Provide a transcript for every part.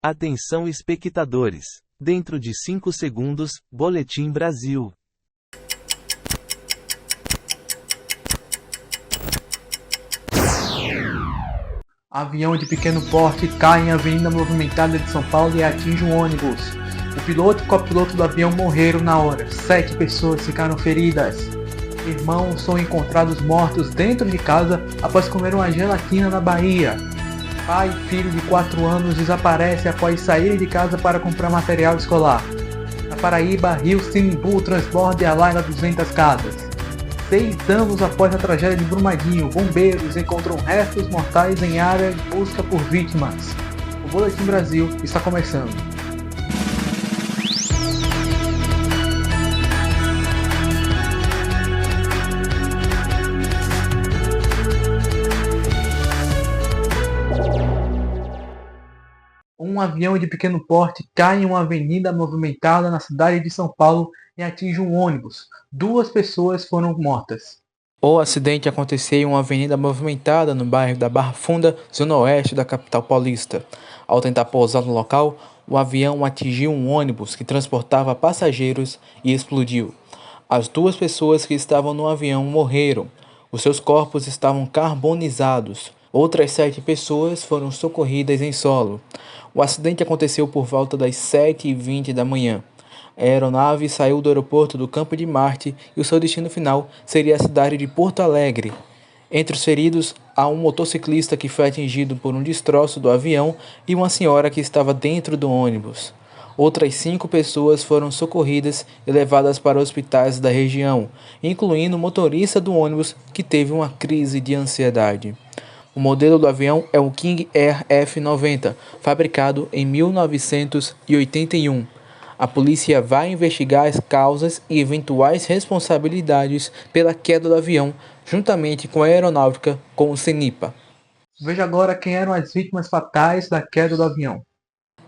Atenção espectadores. Dentro de 5 segundos, Boletim Brasil. Avião de pequeno porte cai em avenida movimentada de São Paulo e atinge um ônibus. O piloto e o copiloto do avião morreram na hora. 7 pessoas ficaram feridas. Irmãos são encontrados mortos dentro de casa após comer uma gelatina na Bahia. Pai e filho de 4 anos desaparecem após saírem de casa para comprar material escolar. Na Paraíba, rio Sinimbu transborda e alaga 200 casas. 6 anos após a tragédia de Brumadinho, bombeiros encontram restos mortais em área de busca por vítimas. O Boletim Brasil está começando. Um avião de pequeno porte cai em uma avenida movimentada na cidade de São Paulo e atinge um ônibus. 2 pessoas foram mortas. O acidente aconteceu em uma avenida movimentada no bairro da Barra Funda, zona oeste da capital paulista. Ao tentar pousar no local, o avião atingiu um ônibus que transportava passageiros e explodiu. As 2 pessoas que estavam no avião morreram. Os seus corpos estavam carbonizados. Outras 7 pessoas foram socorridas em solo. O acidente aconteceu por volta das 7h20 da manhã. A aeronave saiu do aeroporto do Campo de Marte e o seu destino final seria a cidade de Porto Alegre. Entre os feridos, há um motociclista que foi atingido por um destroço do avião e uma senhora que estava dentro do ônibus. Outras 5 pessoas foram socorridas e levadas para hospitais da região, incluindo o motorista do ônibus que teve uma crise de ansiedade. O modelo do avião é o King Air F90, fabricado em 1981. A polícia vai investigar as causas e eventuais responsabilidades pela queda do avião, juntamente com a aeronáutica com o CENIPA. Veja agora quem eram as vítimas fatais da queda do avião.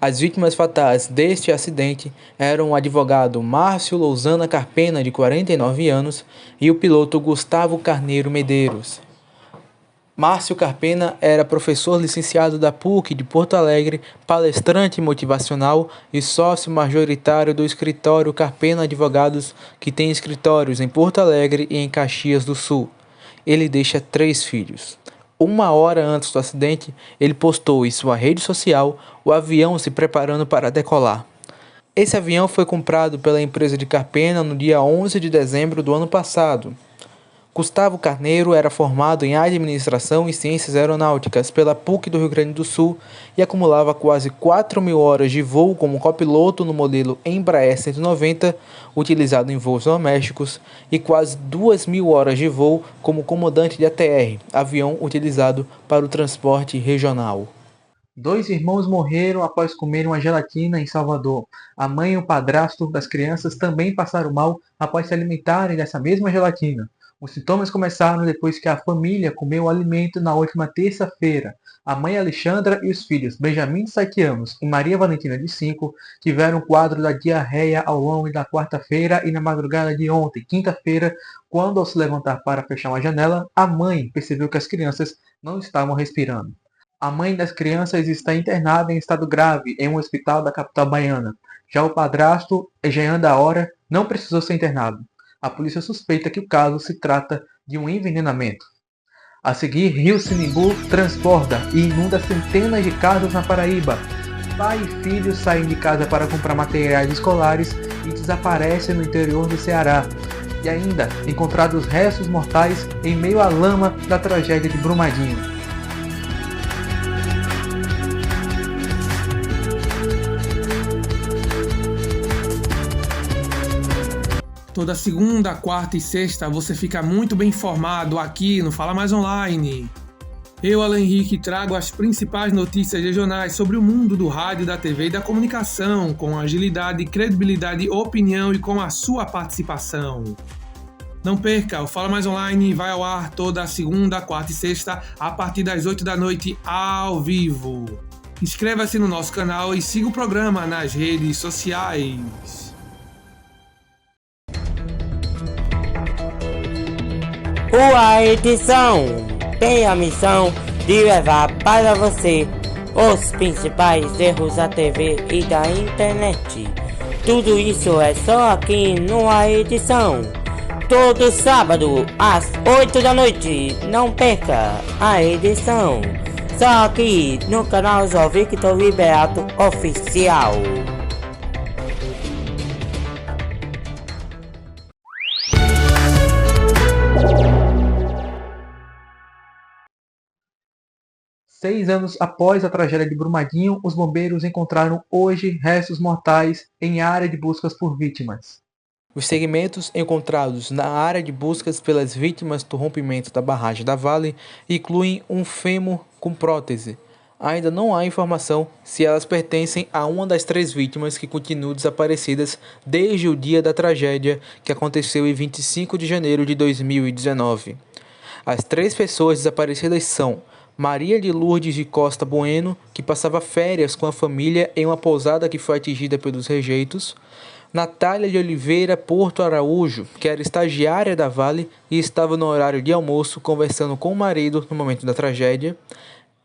As vítimas fatais deste acidente eram o advogado Márcio Lousana Carpena, de 49 anos, e o piloto Gustavo Carneiro Medeiros. Márcio Carpena era professor licenciado da PUC de Porto Alegre, palestrante motivacional e sócio majoritário do escritório Carpena Advogados, que tem escritórios em Porto Alegre e em Caxias do Sul. Ele deixa 3 filhos. 1 hora antes do acidente, ele postou em sua rede social o avião se preparando para decolar. Esse avião foi comprado pela empresa de Carpena no dia 11 de dezembro do ano passado. Gustavo Carneiro era formado em Administração e Ciências Aeronáuticas pela PUC do Rio Grande do Sul e acumulava quase 4.000 horas de voo como copiloto no modelo Embraer 190, utilizado em voos domésticos, e quase 2.000 horas de voo como comandante de ATR, avião utilizado para o transporte regional. 2 irmãos morreram após comer uma gelatina em Salvador. A mãe e o padrasto das crianças também passaram mal após se alimentarem dessa mesma gelatina. Os sintomas começaram depois que a família comeu o alimento na última terça-feira. A mãe Alexandra e os filhos Benjamin, de 7 anos, e Maria Valentina, de 5, tiveram um quadro da diarreia ao longo da quarta-feira e na madrugada de ontem, quinta-feira, quando, ao se levantar para fechar uma janela, a mãe percebeu que as crianças não estavam respirando. A mãe das crianças está internada em estado grave em um hospital da capital baiana. Já o padrasto, Jean da Hora, não precisou ser internado. A polícia suspeita que o caso se trata de um envenenamento. A seguir, rio Sinimbu transborda e inunda centenas de casas na Paraíba. Pai e filho saem de casa para comprar materiais escolares e desaparecem no interior do Ceará. E ainda, encontrados restos mortais em meio à lama da tragédia de Brumadinho. Toda segunda, quarta e sexta você fica muito bem informado aqui no Fala Mais Online. Eu, Alan Henrique, trago as principais notícias regionais sobre o mundo do rádio, da TV e da comunicação, com agilidade, credibilidade, opinião e com a sua participação. Não perca, o Fala Mais Online vai ao ar toda segunda, quarta e sexta, a partir das 8 da noite, ao vivo. Inscreva-se no nosso canal e siga o programa nas redes sociais. A edição tem a missão de levar para você os principais erros da TV e da internet. Tudo isso é só aqui numa edição. Todo sábado às 8 da noite, não perca a edição. Só aqui no canal João Victor Liberato Oficial. Seis anos após a tragédia de Brumadinho, os bombeiros encontraram hoje restos mortais em área de buscas por vítimas. Os segmentos encontrados na área de buscas pelas vítimas do rompimento da barragem da Vale incluem um fêmur com prótese. Ainda não há informação se elas pertencem a uma das 3 vítimas que continuam desaparecidas desde o dia da tragédia, que aconteceu em 25 de janeiro de 2019. As 3 pessoas desaparecidas são Maria de Lourdes de Costa Bueno, que passava férias com a família em uma pousada que foi atingida pelos rejeitos; Natália de Oliveira Porto Araújo, que era estagiária da Vale e estava no horário de almoço conversando com o marido no momento da tragédia;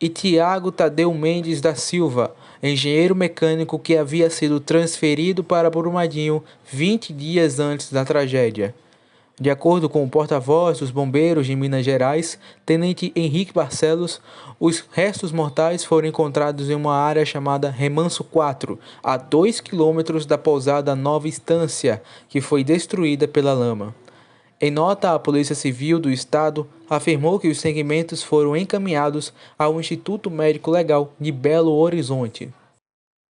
e Tiago Tadeu Mendes da Silva, engenheiro mecânico que havia sido transferido para Brumadinho 20 dias antes da tragédia. De acordo com o porta-voz dos bombeiros de Minas Gerais, Tenente Henrique Barcelos, os restos mortais foram encontrados em uma área chamada Remanso 4, a 2 quilômetros da pousada Nova Estância, que foi destruída pela lama. Em nota, a Polícia Civil do Estado afirmou que os segmentos foram encaminhados ao Instituto Médico Legal de Belo Horizonte.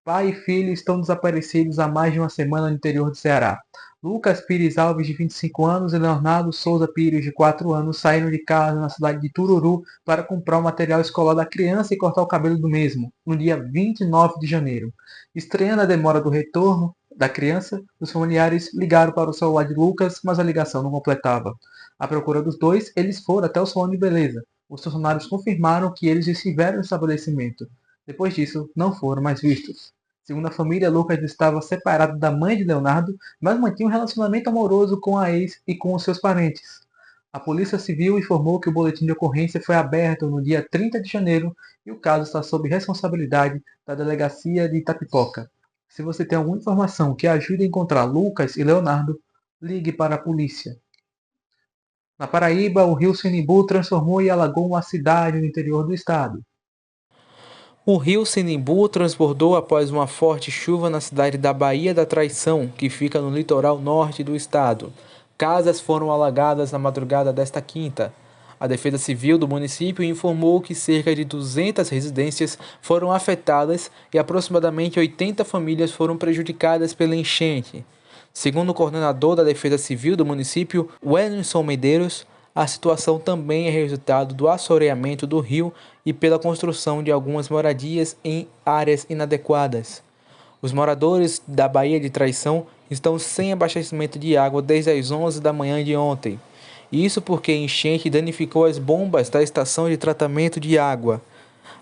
Pai e filho estão desaparecidos há mais de uma semana no interior do Ceará. Lucas Pires Alves, de 25 anos, e Leonardo Souza Pires, de 4 anos, saíram de casa na cidade de Tururu para comprar o material escolar da criança e cortar o cabelo do mesmo, no dia 29 de janeiro. Estranhando a demora do retorno da criança, os familiares ligaram para o celular de Lucas, mas a ligação não completava. À procura dos dois, eles foram até o salão de beleza. Os funcionários confirmaram que eles estiveram no estabelecimento. Depois disso, não foram mais vistos. Segundo a família, Lucas estava separado da mãe de Leonardo, mas mantinha um relacionamento amoroso com a ex e com os seus parentes. A Polícia Civil informou que o boletim de ocorrência foi aberto no dia 30 de janeiro e o caso está sob responsabilidade da Delegacia de Itapipoca. Se você tem alguma informação que ajude a encontrar Lucas e Leonardo, ligue para a polícia. Na Paraíba, o rio Sinimbu transformou e alagou uma cidade no interior do estado. O rio Sinimbu transbordou após uma forte chuva na cidade da Baía da Traição, que fica no litoral norte do estado. Casas foram alagadas na madrugada desta quinta. A Defesa Civil do município informou que cerca de 200 residências foram afetadas e aproximadamente 80 famílias foram prejudicadas pela enchente. Segundo o coordenador da Defesa Civil do município, Wellington Medeiros, a situação também é resultado do assoreamento do rio e pela construção de algumas moradias em áreas inadequadas. Os moradores da Baía de Traição estão sem abastecimento de água desde as 11 da manhã de ontem. Isso porque a enchente danificou as bombas da estação de tratamento de água.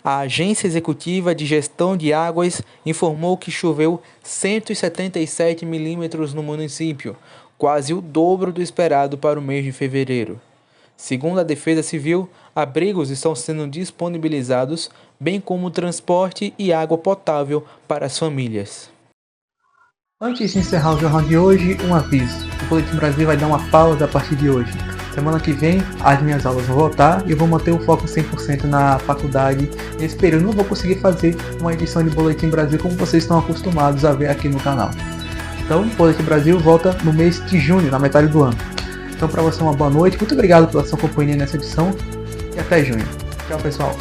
A Agência Executiva de Gestão de Águas informou que choveu 177 milímetros no município, quase o dobro do esperado para o mês de fevereiro. Segundo a Defesa Civil, abrigos estão sendo disponibilizados, bem como transporte e água potável para as famílias. Antes de encerrar o jornal de hoje, um aviso. O Boletim Brasil vai dar uma pausa a partir de hoje. Semana que vem, as minhas aulas vão voltar e eu vou manter o foco 100% na faculdade. Nesse período, não vou conseguir fazer uma edição de Boletim Brasil como vocês estão acostumados a ver aqui no canal. Então, o Boletim Brasil volta no mês de junho, na metade do ano. Então, para você, uma boa noite. Muito obrigado pela sua companhia nessa edição e até junho. Tchau, pessoal.